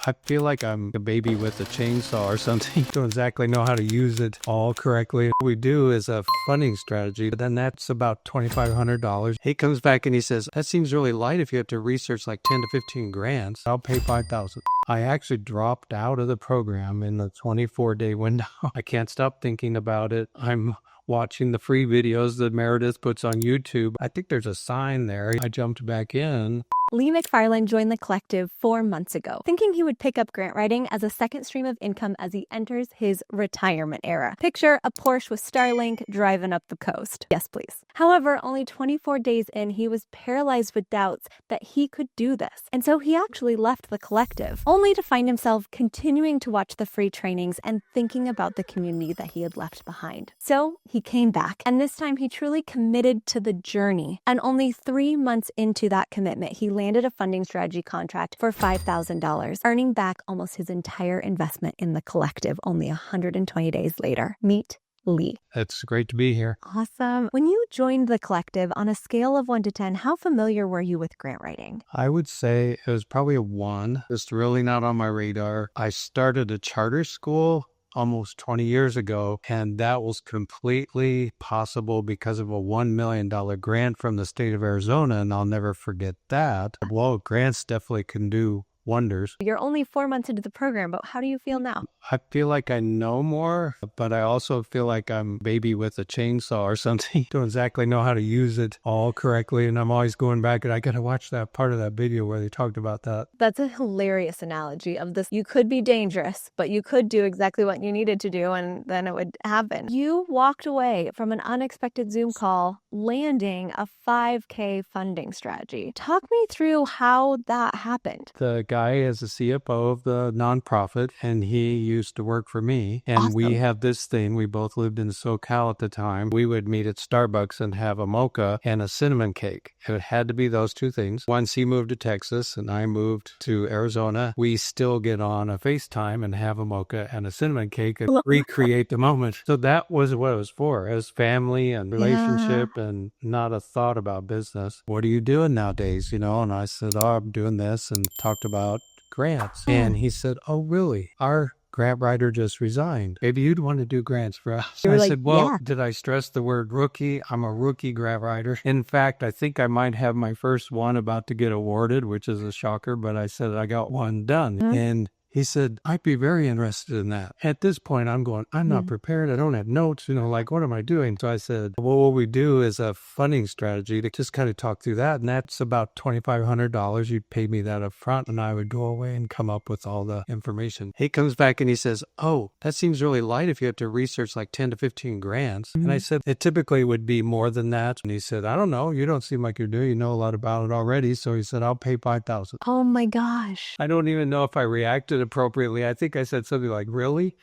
I feel like I'm a baby with a chainsaw or something. Don't exactly know how to use it all correctly. What we do is a funding strategy, but then that's about $2,500. He comes back and he says, that seems really light if you have to research like 10 to 15 grants. I'll pay 5,000. I actually dropped out of the program in the 24-day window. I can't stop thinking about it. I'm watching the free videos that Meredith puts on YouTube. I think there's a sign there. I jumped back in. Lee McFarland joined the collective 4 months ago, thinking he would pick up grant writing as a second stream of income as he enters his retirement era. Picture a Porsche with Starlink driving up the coast. Yes, please. However, only 24 days in, he was paralyzed with doubts that he could do this. And so he actually left the collective, only to find himself continuing to watch the free trainings and thinking about the community that he had left behind. So he came back, and this time he truly committed to the journey. And only 3 months into that commitment, he landed a funding strategy contract for $5,000, earning back almost his entire investment in the collective only 120 days later. Meet Lee. It's great to be here. Awesome. When you joined the collective, on a scale of 1 to 10, how familiar were you with grant writing? I would say it was probably a 1, just really not on my radar. I started a charter school almost 20 years ago, and that was completely possible because of a $1 million grant from the state of Arizona, and I'll never forget that. Well, grants definitely can do wonders. You're only 4 months into the program, but how do you feel now? I feel like I know more, but I also feel like I'm a baby with a chainsaw or something. Don't exactly know how to use it all correctly, and I'm always going back and I gotta watch that part of that video where they talked about that. That's a hilarious analogy of this. You could be dangerous, but you could do exactly what you needed to do, and then it would happen. You walked away from an unexpected Zoom call, landing a 5K funding strategy. Talk me through how that happened. The guy is the CFO of the nonprofit, and he used to work for me. And Awesome. We have this thing. We both lived in SoCal at the time. We would meet at Starbucks and have a mocha and a cinnamon cake. It had to be those two things. Once he moved to Texas and I moved to Arizona, we still get on a FaceTime and have a mocha and a cinnamon cake and recreate the moment. So that was what it was for, as family and relationship and not a thought about business. What are you doing nowadays? You know, and I said, oh, I'm doing this, and talked about grants. And he said, oh, really? Our grant writer just resigned. Maybe you'd want to do grants for us. I said, well, did I stress the word rookie? I'm a rookie grant writer. In fact, I think I might have my first one about to get awarded, which is a shocker, but I said I got one done. And he said, I'd be very interested in that. At this point, I'm going, I'm not prepared. I don't have notes, like, what am I doing? So I said, well, what we do is a funding strategy to just kind of talk through that. And that's about $2,500. You'd pay me that up front, and I would go away and come up with all the information. He comes back and he says, oh, that seems really light if you have to research like 10 to 15 grants. And I said, it typically would be more than that. And he said, I don't know. You don't seem like you do. You know a lot about it already. So he said, I'll pay 5,000. Oh my gosh. I don't even know if I reacted appropriately. I think I said something like, really?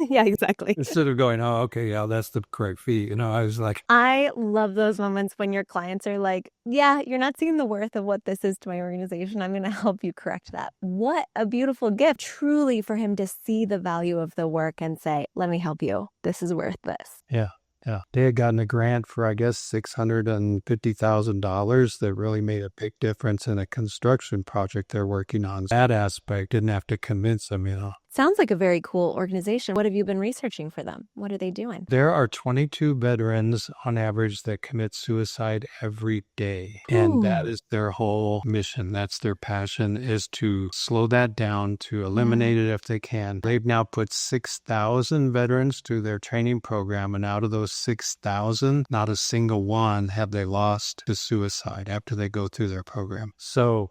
Yeah, exactly. Instead of going, oh, okay, yeah, that's the correct fee. I was like, I love those moments when your clients are like, yeah, you're not seeing the worth of what this is to my organization. I'm going to help you correct that. What a beautiful gift, truly, for him to see the value of the work and say, let me help you. This is worth this. Yeah. Yeah, they had gotten a grant for, I guess, $650,000 that really made a big difference in a construction project they're working on. That aspect didn't have to convince them. Sounds like a very cool organization. What have you been researching for them? What are they doing? There are 22 veterans on average that commit suicide every day. And that is their whole mission. That's their passion, is to slow that down, to eliminate it if they can. They've now put 6,000 veterans through their training program. And out of those 6,000, not a single one have they lost to suicide after they go through their program. So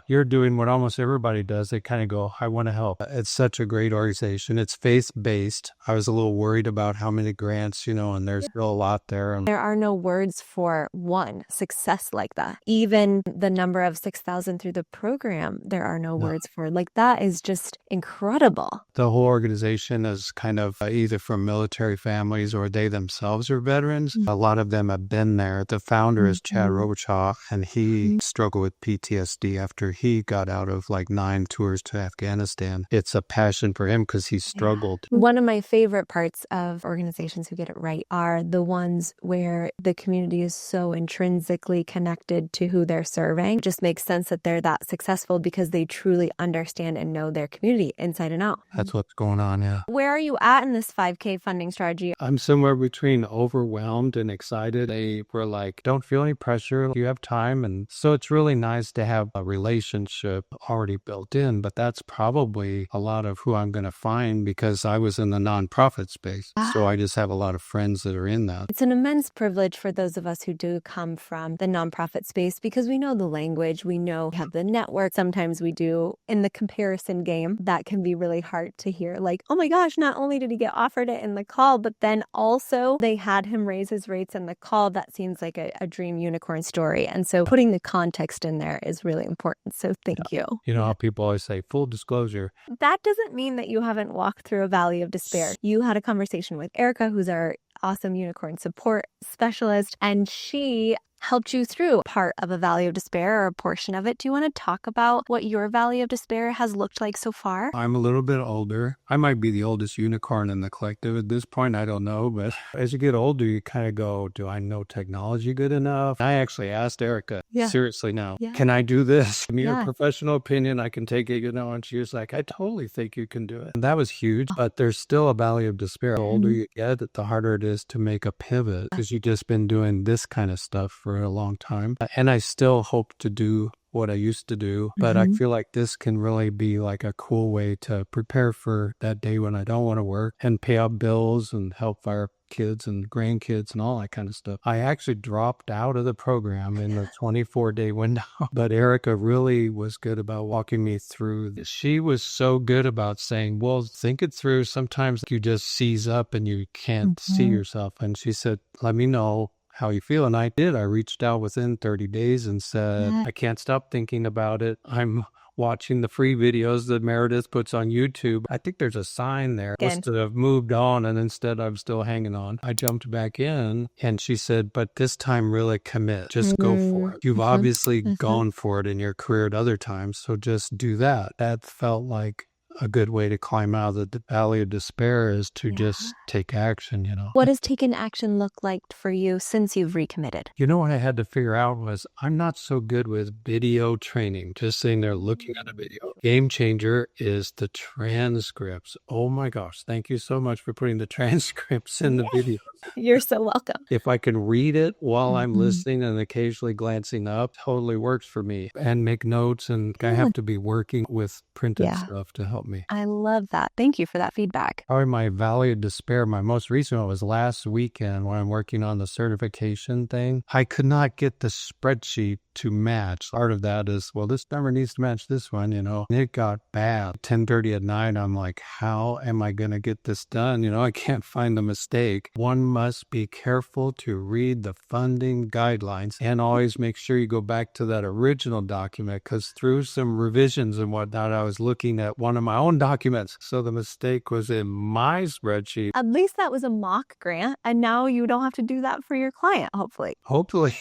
you're doing what almost everybody does. They kind of go, I want to help. It's such a great organization. It's faith-based. I was a little worried about how many grants, and there's still a lot there. And there are no words for one success like that. Even the number of 6,000 through the program, there are no words for. Like, that is just incredible. The whole organization is kind of either from military families or they themselves are veterans. A lot of them have been there. The founder is Chad Robichaud, and he struggled with PTSD PTSD after he got out of like 9 tours to Afghanistan. It's a passion for him because he struggled. One of my favorite parts of organizations who get it right are the ones where the community is so intrinsically connected to who they're serving. It just makes sense that they're that successful because they truly understand and know their community inside and out. That's what's going on, yeah. Where are you at in this 5K funding strategy? I'm somewhere between overwhelmed and excited. They were like, don't feel any pressure. You have time. And so it's really nice to have a relationship already built in. But that's probably a lot of who I'm going to find because I was in the nonprofit space. So I just have a lot of friends that are in that. It's an immense privilege for those of us who do come from the nonprofit space because we know the language, we know we have the network. Sometimes we do in the comparison game. That can be really hard to hear. Like, oh my gosh, not only did he get offered it in the call, but then also they had him raise his rates in the call. That seems like a dream unicorn story. And so putting the context in there is really important. So thank you. You know how people always say full disclosure. That doesn't mean that you haven't walked through a valley of despair. You had a conversation with Erica, who's our awesome unicorn support specialist, and she helped you through part of a valley of despair or a portion of it. Do you want to talk about what your valley of despair has looked like so far? I'm a little bit older. I might be the oldest unicorn in the collective at this point. I don't know. But as you get older, you kind of go, do I know technology good enough? I actually asked Erica, seriously now, can I do this? In your professional opinion, I can take it, and she was like, I totally think you can do it. And that was huge, but there's still a valley of despair. The older you get, the harder it is to make a pivot because you've just been doing this kind of stuff for a long time. And I still hope to do what I used to do, but I feel like this can really be like a cool way to prepare for that day when I don't want to work and pay up bills and help our kids and grandkids and all that kind of stuff. I actually dropped out of the program in the 24-day window, but Erica really was good about walking me through. She was so good about saying, well, think it through. Sometimes you just seize up and you can't see yourself. And she said, let me know how you feel. And I did. I reached out within 30 days and said, I can't stop thinking about it. I'm watching the free videos that Meredith puts on YouTube. I think there's a sign there. Must have moved on, and instead I'm still hanging on. I jumped back in and she said, but this time really commit. Just go for it. You've obviously gone for it in your career at other times, so just do that. That felt like a good way to climb out of the valley of despair is to just take action, What does taking action look like for you since you've recommitted? What I had to figure out was I'm not so good with video training, just sitting there looking at a video. Game changer is the transcripts. Oh my gosh, thank you so much for putting the transcripts in the videos. You're so welcome. If I can read it while I'm listening and occasionally glancing up, totally works for me. And make notes, and I have to be working with printed stuff to help me. I love that. Thank you for that feedback. Probably my valley of despair, my most recent one was last weekend when I'm working on the certification thing. I could not get the spreadsheet to match. Part of that is, well, this number needs to match this one, And it got bad. 10:30 at night, I'm like, how am I going to get this done? I can't find the mistake. One must be careful to read the funding guidelines and always make sure you go back to that original document, because through some revisions and whatnot, I was looking at one of my own documents. So the mistake was in my spreadsheet. At least that was a mock grant, and now you don't have to do that for your client, hopefully. Hopefully.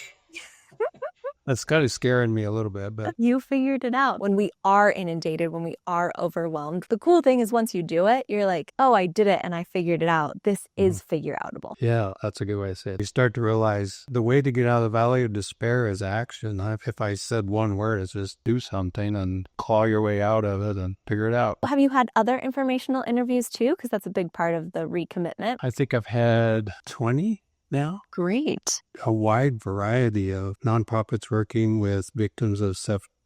That's kind of scaring me a little bit, but you figured it out. When we are inundated, when we are overwhelmed, the cool thing is once you do it, you're like, oh, I did it and I figured it out. This is figure outable. Yeah, that's a good way to say it. You start to realize the way to get out of the valley of despair is action. If I said one word, it's just do something and claw your way out of it and figure it out. Have you had other informational interviews too? Because that's a big part of the recommitment. I think I've had 20 now. Great. A wide variety of nonprofits working with victims of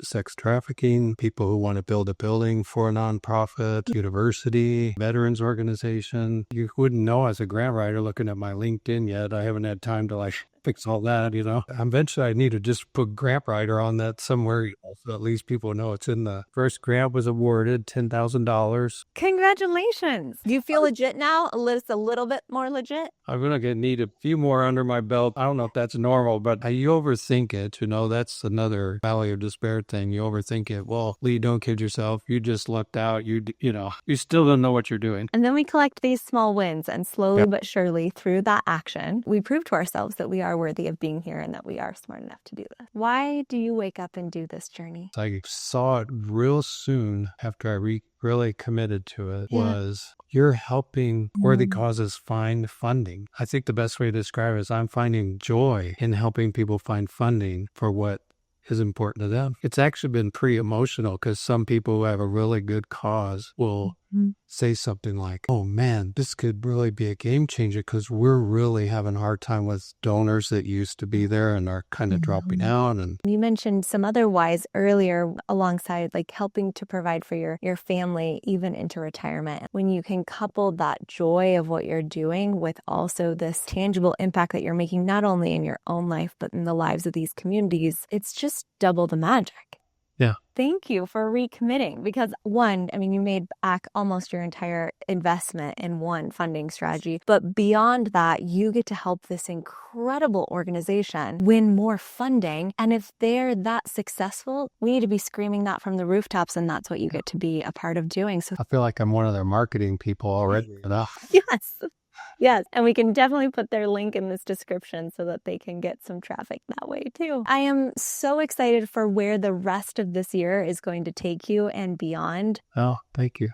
sex trafficking, people who want to build a building for a nonprofit, university, veterans organization. You wouldn't know as a grant writer looking at my LinkedIn yet. I haven't had time to fix all that, Eventually I need to just put grant writer on that somewhere, so at least people know it's in the first grant was awarded $10,000. Congratulations. Do you feel legit now? It's a little bit more legit? I'm going to need a few more under my belt. I don't know if that's normal, but you overthink it, that's another valley of despair thing. You overthink it. Well, Lee, don't kid yourself. You just lucked out. You still don't know what you're doing. And then we collect these small wins, and slowly but surely through that action, we prove to ourselves that we are are worthy of being here and that we are smart enough to do this. Why do you wake up and do this journey? I saw it real soon after I really committed to it was you're helping worthy causes find funding. I think the best way to describe it is I'm finding joy in helping people find funding for what is important to them. It's actually been pretty emotional because some people who have a really good cause will say something like, oh man, this could really be a game changer because we're really having a hard time with donors that used to be there and are kind of dropping out. And you mentioned some other whys earlier alongside like helping to provide for your family even into retirement. When you can couple that joy of what you're doing with also this tangible impact that you're making not only in your own life but in the lives of these communities, it's just double the magic. yeah. Thank you for recommitting because one, I mean, you made back almost your entire investment in one funding strategy, but beyond that, you get to help this incredible organization win more funding. And if they're that successful, we need to be screaming that from the rooftops, and that's what you get to be a part of doing. So I feel like I'm one of their marketing people already. yes. Yes, and we can definitely put their link in this description so that they can get some traffic that way too. I am so excited for where the rest of this year is going to take you and beyond. Oh, thank you.